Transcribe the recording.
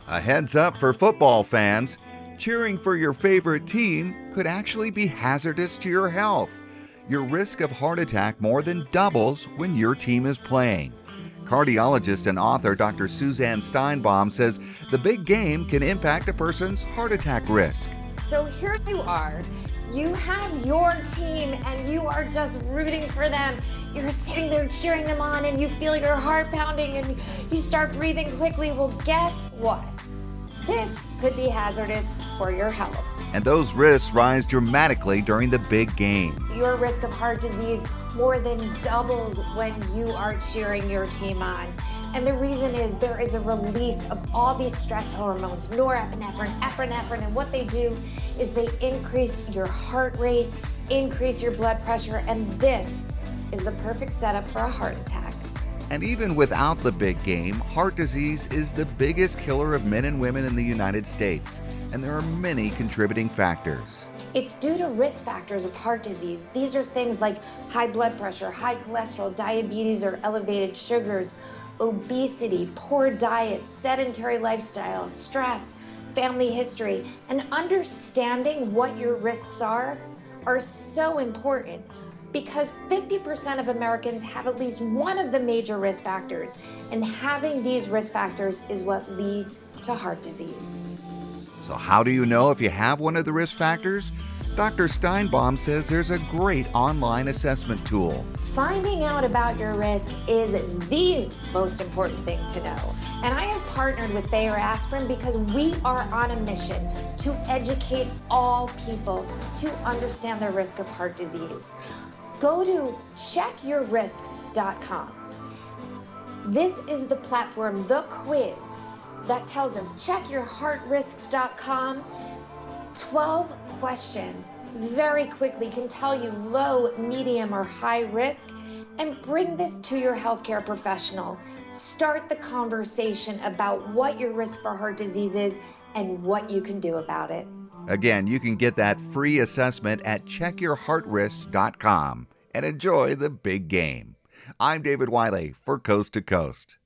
A heads up for football fans. Cheering for your favorite team could actually be hazardous to your health. Your risk of heart attack more than doubles when your team is playing. Cardiologist and author Dr. Suzanne Steinbaum says the big game can impact a person's heart attack risk. So here you are. You have your team and you are just rooting for them. You're sitting there cheering them on and you feel your heart pounding and you start breathing quickly. Well, guess what? This could be hazardous for your health. And those risks rise dramatically during the big game. Your risk of heart disease more than doubles when you are cheering your team on. And the reason is there is a release of all these stress hormones, norepinephrine, epinephrine, and what they do is they increase your heart rate, increase your blood pressure, and this is the perfect setup for a heart attack. And even without the big game, heart disease is the biggest killer of men and women in the United States, and there are many contributing factors. It's due to risk factors of heart disease. These are things like high blood pressure, high cholesterol, diabetes or elevated sugars, obesity, poor diet, sedentary lifestyle, stress, family history, and understanding what your risks are so important because 50% of Americans have at least one of the major risk factors, and having these risk factors is what leads to heart disease. So how do you know if you have one of the risk factors? Dr. Steinbaum says there's a great online assessment tool. Finding out about your risk is the most important thing to know. And I have partnered with Bayer Aspirin because we are on a mission to educate all people to understand the risk of heart disease. Go to checkyourrisks.com. This is the platform, the quiz, that tells us checkyourheartrisks.com. 12 questions very quickly can tell you low, medium, or high risk, and bring this to your healthcare professional. Start the conversation about what your risk for heart disease is and what you can do about it. Again, you can get that free assessment at checkyourheartrisks.com and enjoy the big game. I'm David Wiley for Coast to Coast.